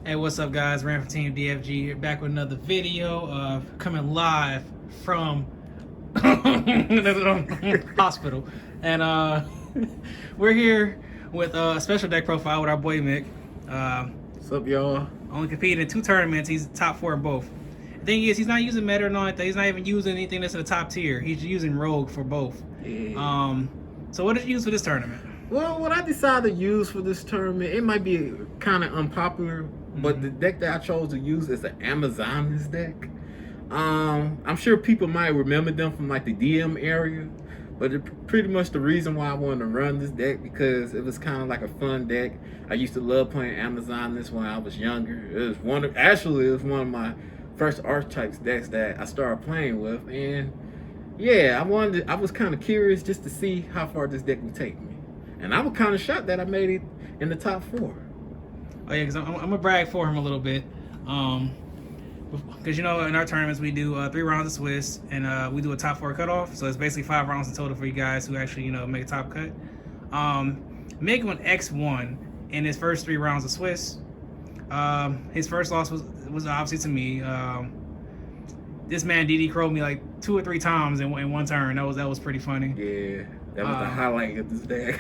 Hey, what's up, guys? Ran from Team DFG back with another video. Coming live from hospital, and we're here with a special deck profile with our boy Mick. What's up, y'all? Only competed in 2 tournaments. He's top 4 in both. The thing is, he's not using meta or nothing. He's not even using anything that's in the top tier. He's using rogue for both. Yeah. So what did you use for this tournament? Well, what I decided to use for this tournament, it might be kind of unpopular, but the deck that I chose to use is an Amazoness deck. I'm sure people might remember them from like the DM area, but it's pretty much the reason why I wanted to run this deck, because it was kind of like a fun deck. I used to love playing Amazoness when I was younger. It was one of my first archetypes decks that I started playing with, and yeah, I was kind of curious just to see how far this deck would take me. And I was kind of shocked that I made it in the top 4. Oh yeah, because I'm gonna brag for him a little bit, because in our tournaments we do 3 rounds of Swiss, and we do a top 4 cutoff. So it's basically 5 rounds in total for you guys who actually make a top cut. Meg went X1 in his first 3 rounds of Swiss. His first loss was obviously to me. This man DD crowed me like 2 or 3 times in one turn. That was pretty funny. Yeah. That was the highlight of this deck.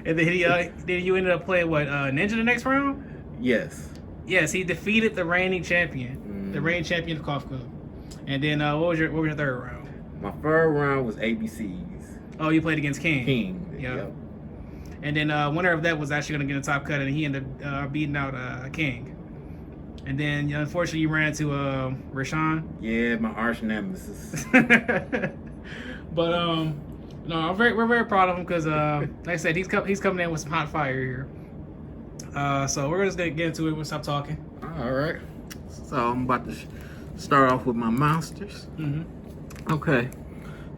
And then you ended up playing what, Ninja the next round? Yes. Yes, he defeated the reigning champion, the reigning champion of Cough Club. And then what was your 3rd round? My 3rd round was ABCs. Oh, you played against King. King. Yep. And then winner of that was actually going to get a top cut, and he ended up beating out King. And then unfortunately you ran into Rashawn. Yeah, my arch nemesis. But no, we're very proud of him because, like I said, he's coming in with some hot fire here. So we're just gonna get into it. We'll stop talking. All right. So I'm about to start off with my monsters. Okay.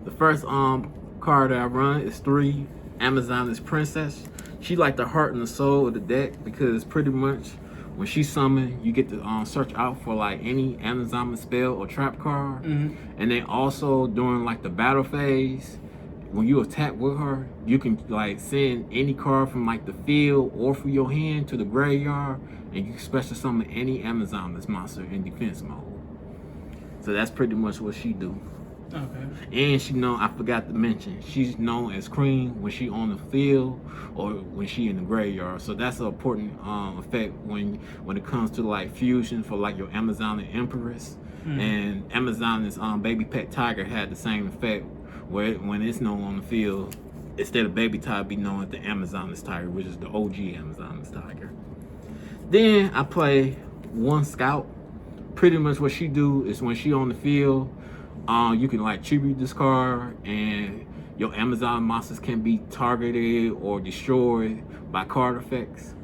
The first card that I run is 3 Amazoness Princess. She like the heart and the soul of the deck, because pretty much when she summoned, you get to search out for like any Amazon spell or trap card. And then also during like the battle phase, when you attack with her, you can like send any card from like the field or from your hand to the graveyard, and you can special summon any Amazoness monster in defense mode. So that's pretty much what she do. Okay. And I forgot to mention, she's known as Cream when she on the field or when she in the graveyard. So that's an important effect when it comes to like fusion for like your Amazon Empress. And Amazon's baby pet tiger had the same effect, where when it's known on the field, instead of baby tiger, be known as the Amazon's tiger, which is the OG Amazon's tiger. Then I play 1 scout. Pretty much what she do is when she on the field, you can like tribute this card, and your Amazon monsters can be targeted or destroyed by card effects.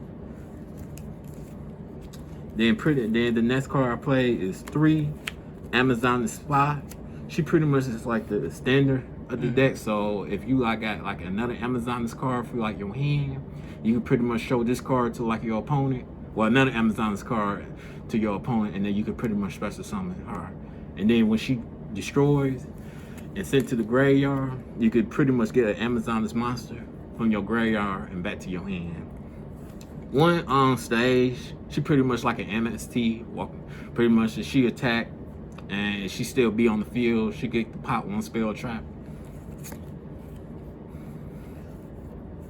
Then the next card I play is 3 Amazon Spy. She pretty much is like the standard of the deck. So if you got like another Amazon's card for like your hand, you can pretty much show this card to like your opponent, well, another Amazon's card to your opponent, and then you can pretty much special summon her. And then when she destroys and sent to the graveyard, you could pretty much get an Amazoness monster from your graveyard and back to your hand. One on stage, she pretty much like an MST. Pretty much if she attack and she still be on the field, she get to pop 1 spell trap.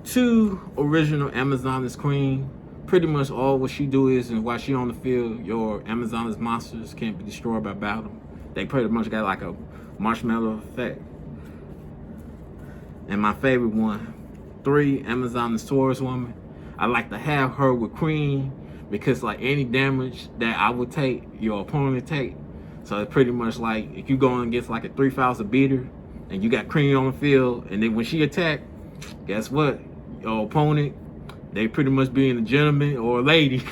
2 original Amazoness Queen. Pretty much all what she do is, and while she on the field, your Amazoness monsters can't be destroyed by battle. They pretty much got like a marshmallow effect. And my favorite one, 3 Amazoness Taurus Woman. I like to have her with Cream, because like any damage that I would take, your opponent take. So it's pretty much like if you go against like a 3,000 beater and you got Cream on the field, and then when she attack, guess what? Your opponent, they pretty much being a gentleman or a lady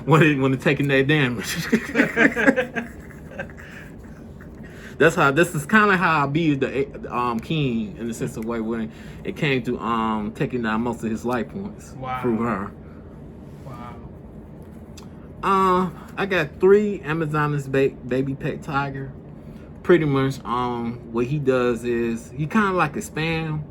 when they're taking that damage. This is kind of how I beat the King, in the sense of way when it came to taking down most of his life points through her. Wow. I got 3 Amazoness baby pet tiger. Pretty much what he does is he kind of like a spam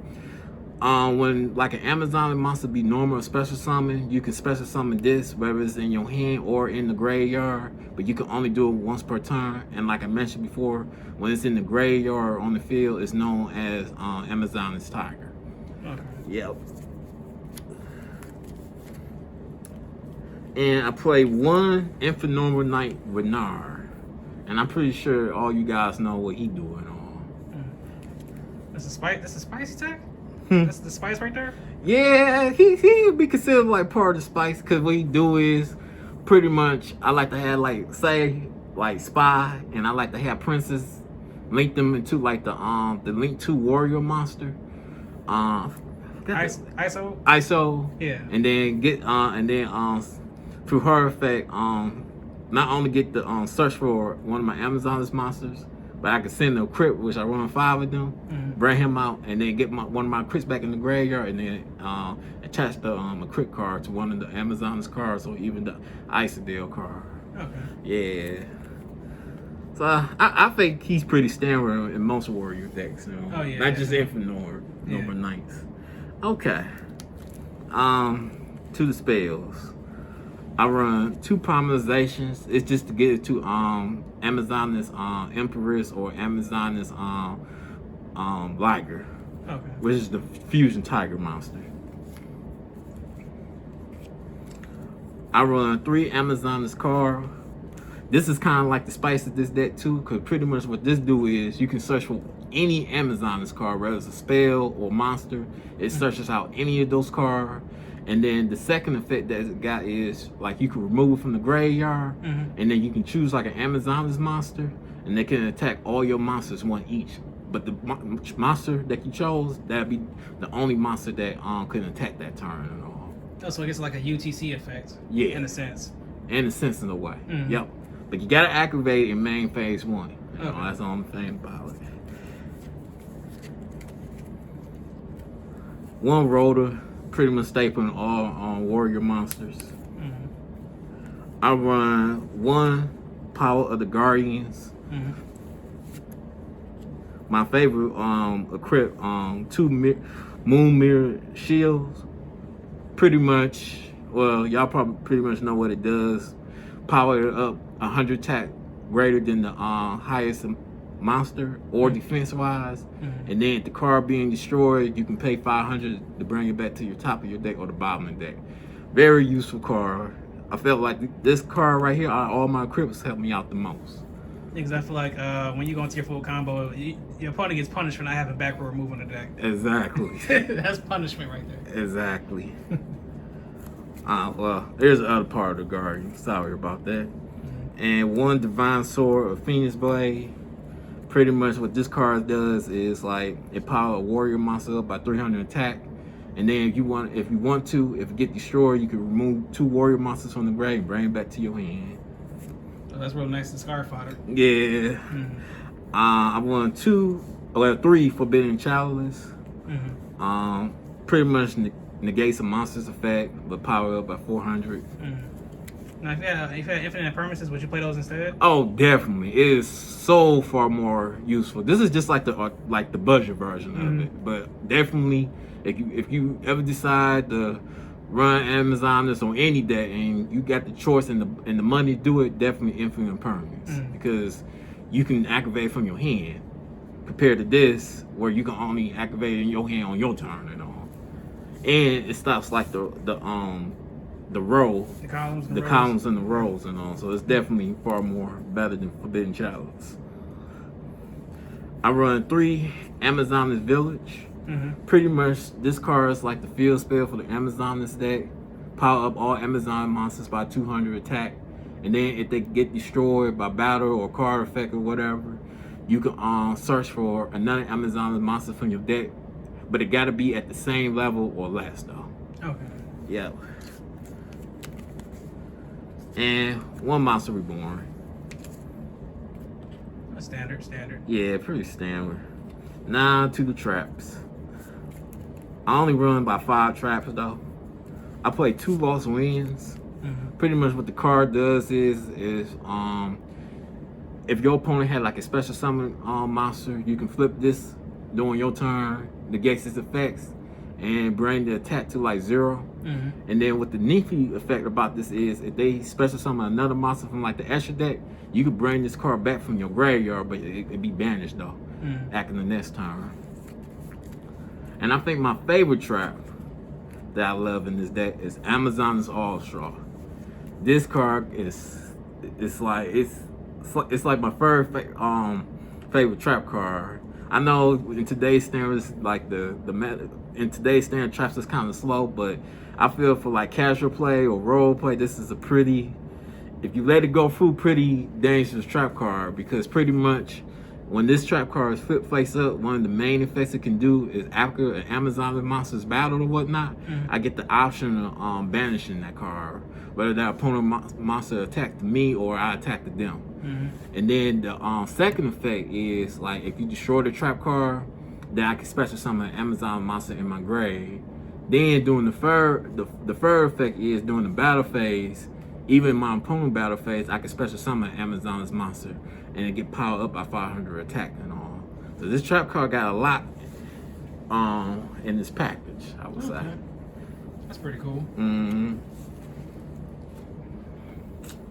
When like an Amazon monster be normal or special summon, you can special summon this, whether it's in your hand or in the graveyard, but you can only do it once per turn. And like I mentioned before, when it's in the graveyard or on the field, it's known as Amazon's Tiger. Okay. Yep. And I play one Infernal Knight Renard, and I'm pretty sure all you guys know what he doing on. That's a spice. That's a spice attack. Hmm. That's the spice right there. Yeah, he would be considered like part of the spice, because what he do is pretty much I like to have like say like spy, and I like to have princess link them into like the link 2 warrior monster. ISO. Yeah. And then get through her effect not only get the search for one of my Amazon's monsters, but I can send a crit, which I run 5 of them, bring him out, and then get one of my crits back in the graveyard, and then attach the a crit card to one of the Amazon's cards, or even the Isidale card. Okay. Yeah. So I think he's pretty standard in most warrior decks, you know? Oh yeah. Not just Infernal Knights. Okay. To the spells. I run 2 Promulgations. It's just to get it to Amazon's Empress or Amazon's Liger. Okay. Which is the Fusion Tiger monster. I run 3 Amazon's card. This is kind of like the spice of this deck too, because pretty much what this do is you can search for any Amazon's card, whether it's a spell or monster. It searches out any of those cards. And then the second effect that it got is like you can remove it from the graveyard, and then you can choose like an Amazon's monster, and they can attack all your monsters one each. But the monster that you chose, that'd be the only monster that couldn't attack that turn at all. Oh, so I guess like a UTC effect. Yeah. In a sense. In a sense, in a way. Yep. But you gotta activate it in main phase 1. You know, that's the only thing about it. One rotor, pretty much staple in all warrior monsters. I run 1 Power of the Guardians. My favorite equip 2 Moon Mirror Shields. Pretty much, well, y'all probably pretty much know what it does. Power it up 100 attack greater than the highest monster or defense wise, and then if the card being destroyed, you can pay 500 to bring it back to your top of your deck or the bottom of the deck. Very useful card. I felt like this card right here, all my equips helped me out the most. Because I feel like when you go into your full combo, your opponent gets punished for not having backward move on the deck. Exactly. That's punishment right there. Exactly. Well, there's the other part of the Guardian. Sorry about that. And 1 Divine Sword of Phoenix Blade. Pretty much what this card does is like it power a warrior monster up by 300 attack, and then if you want to, if it get destroyed, you can remove 2 warrior monsters from the grave and bring it back to your hand. Oh, that's real nice to Scar Fodder. Yeah. I won 3 Forbidden Chalice. Pretty much negates a monster's effect, but power up by 400. Now, if you had infinite permanences, would you play those instead? Oh, definitely. It is so far more useful. This is just like the budget version of it, but definitely, if you ever decide to run Amazoness on any deck and you got the choice and the money to do it, definitely infinite permanence, because you can activate from your hand compared to this where you can only activate it in your hand on your turn and all, and it stops like the row, the columns and the rows and all. So it's definitely far more better than Forbidden Chalice. I run 3 Amazoness Village. Pretty much this card is like the field spell for the Amazoness deck. Power up all Amazon monsters by 200 attack, and then if they get destroyed by battle or card effect or whatever, you can search for another Amazoness monster from your deck, but it gotta be at the same level or less though. Okay. Yeah. And 1 Monster Reborn. Standard. Yeah, pretty standard. Now to the traps. I only run by 5 traps though. I play 2 Lost Winds. Pretty much what the card does is if your opponent had like a special summon monster, you can flip this during your turn, negates its effects, and bring the attack to like 0. And then what the nifty effect about this is, if they special summon another monster from like the extra deck, you could bring this card back from your graveyard, but it'd be banished though, acting the next turn. And I think my favorite trap that I love in this deck is Amazon's All-Straw. This card is it's like my favorite trap card. I know in today's standards, like in today's standard, traps is kind of slow, but I feel for like casual play or role play, this is a pretty, if you let it go through, pretty dangerous trap card, because pretty much when this trap card is flipped face up, one of the main effects it can do is after an Amazon monster's battle or whatnot, I get the option of banishing that card, whether that opponent monster attacked me or I attacked them. And then the second effect is like if you destroy the trap card, then I can special summon an Amazon monster in my grave. Then during the third effect is during the battle phase, even in my opponent battle phase, I can special summon an Amazon's monster and it get powered up by 500 attack and all. So this trap card got a lot in this package, I would say. That's pretty cool.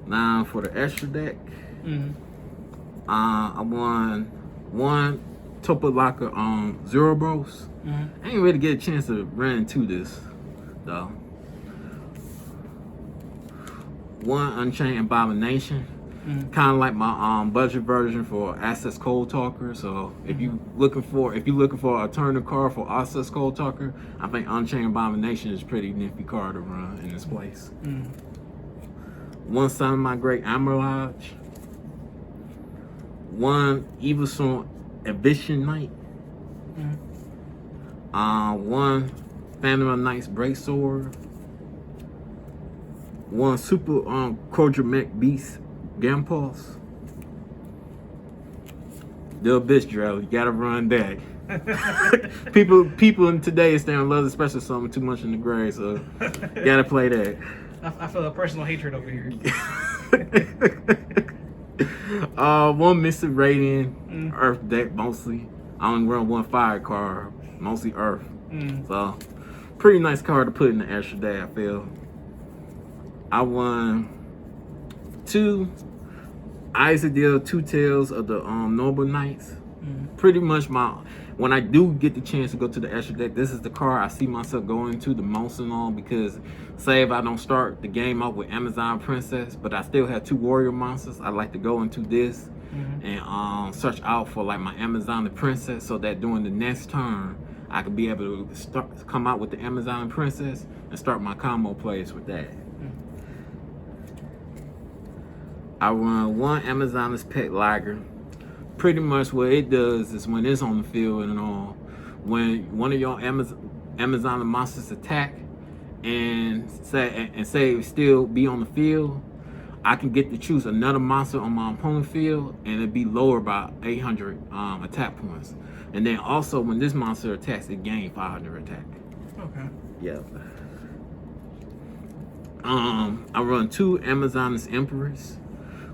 Now for the extra deck, I won one Topa Locker Zero Bros. I ain't really get a chance to run into this though. One Unchained Abomination, kind of like my budget version for Access Cold Talker. So if you looking for an alternative card for Access Cold Talker, I think Unchained Abomination is a pretty nifty card to run in this place. One Summon My Great Amarage. One Evil Storm Eviction Knight. One Phantom of Knight's Breaksword. One Super Quadramech Beast Gampulse. The Abyss Drill, you gotta run that. people in today's stand love the special summon too much in the grave, so you gotta play that. I feel a personal hatred over here. One Mystic Radiant Earth deck mostly. I only run one fire card, mostly Earth. So pretty nice card to put in the extra deck, I feel. I won two Izadil Two Tails of the Noble Knights. Pretty much when I do get the chance to go to the extra deck, this is the card I see myself going to the most and all, because say if I don't start the game off with Amazon Princess, but I still have 2 warrior monsters, I like to go into this and search out for like my Amazon Princess, so that during the next turn I could be able to come out with the Amazon Princess and start my combo plays with that. I run one Amazon's Pet Lager. Pretty much what it does is when it's on the field and all, when one of your Amazon monsters attack and say still be on the field, I can get to choose another monster on my opponent field and it'd be lower by 800 attack points. And then also when this monster attacks, it gains 500 attack. Okay. Yep. I run 2 Amazon's Emperors.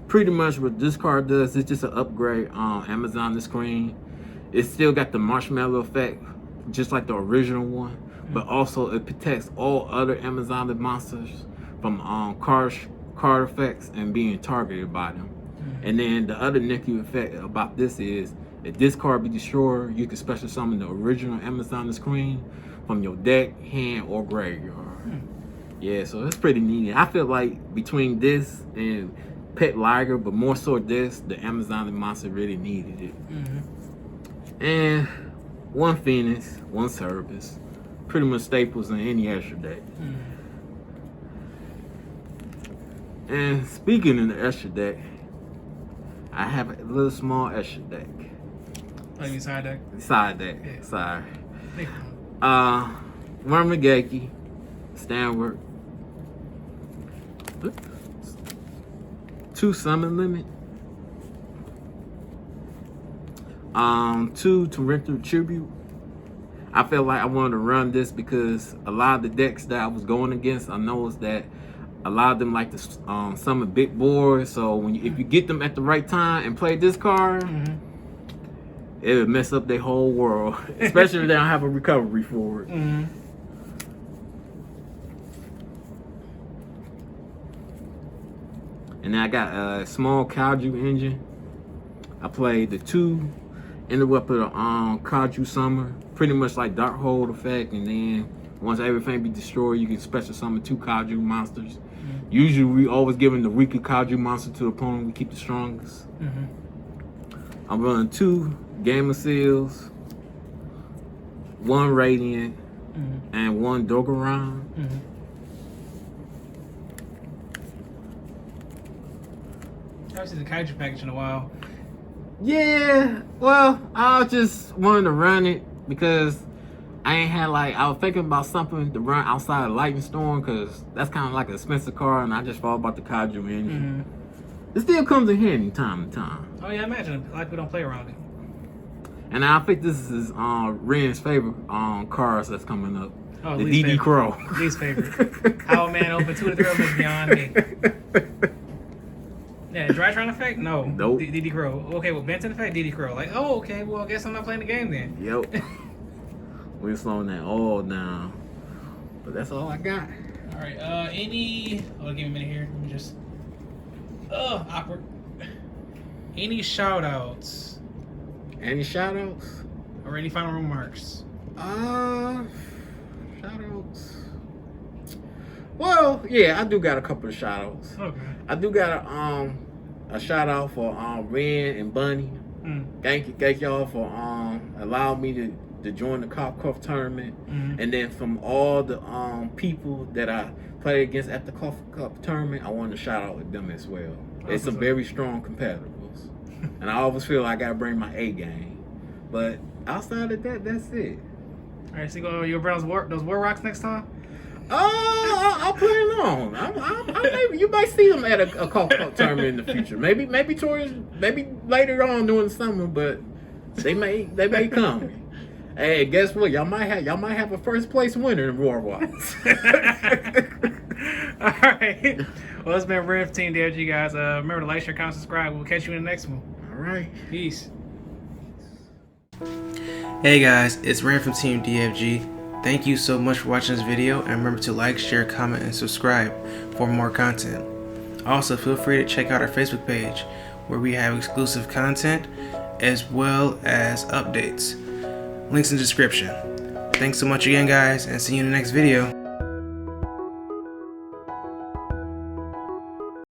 Pretty much what this card does is just an upgrade on Amazon the screen. It still got the marshmallow effect, just like the original one, but also it protects all other Amazon monsters from card effects and being targeted by them. And then the other nifty effect about this is, if this card be destroyed, you can special summon the original Amazon the screen from your deck, hand, or graveyard. Yeah, so it's pretty neat. I feel like between this and Pet Lager, but more so this, the Amazon monster really needed it. And one Phoenix, one Service, pretty much staples in any extra deck. And speaking of the extra deck, I have a little small extra deck. Oh, you mean side deck? Side deck, Yeah. sorry. Hey. Wormageki, Stanward. 2 summon limit. 2 Torrential Tribute. I felt like I wanted to run this because a lot of the decks that I was going against, I noticed that a lot of them like to summon big boards. So when if you get them at the right time and play this card, it would mess up their whole world, especially if they don't have a recovery for it. Mm-hmm. And then I got a small Kaiju engine. I played the 2, ended up with a Kaiju Summer, pretty much like Darkhold effect, and then once everything be destroyed, you can special summon 2 Kaiju monsters. Mm-hmm. Usually we always giving the weaker Kaiju monster to the opponent, we keep the strongest. Mm-hmm. I'm running 2 Gamer Seals, 1 Radiant, mm-hmm. and 1 Dogoran. Mm-hmm. I haven't seen the Kaiju package in a while. Yeah, well, I just wanted to run it because I ain't had I was thinking about something to run outside of Lightning Storm because that's kind of like an expensive car, and I just thought about the Kaiju engine. Mm-hmm. It still comes in handy time to time. Oh yeah, I imagine a lot of people don't play around it. And I think this is Ren's favorite cars that's coming up. Oh, the DD Crow. Least favorite. How a man open 2 to 3 of them is beyond me. Yeah, Drytron effect? No. Nope. DD Crow. Okay, well, Benton effect, DD Crow. Like, oh, okay, well, I guess I'm not playing the game then. Yep. We're slowing that all down. But that's all I got. All right, any... Oh, give me a minute here. Let me just... awkward. Any shout-outs? Any shout-outs? Or any final remarks? Shout-outs. Well, yeah, I do got a couple of shout-outs. Okay. I do got a shout-out for Ren and Bunny. Thank y'all for allowing me to join the Cop Cuff tournament. And then from all the people that I played against at the Cop Cuff tournament, I wanted to shout out them as well. It's some very strong competitors. And I always feel like I gotta bring my A game. But outside of that, that's it. All right, so you gonna bring those War Rocks next time? I'll play along. You might see them at a Cop Cup tournament in the future. Maybe later on during the summer, but they may come. Hey, guess what? Y'all might have a first place winner in War Rocks. All right. Well, it's been Ren from Team DFG, guys. Remember to like, share, comment, subscribe. We'll catch you in the next one. All right. Peace. Hey guys, it's Ren from Team DFG. Thank you so much for watching this video, and remember to like, share, comment, and subscribe for more content. Also, feel free to check out our Facebook page where we have exclusive content as well as updates. Links in the description. Thanks so much again, guys, and see you in the next video.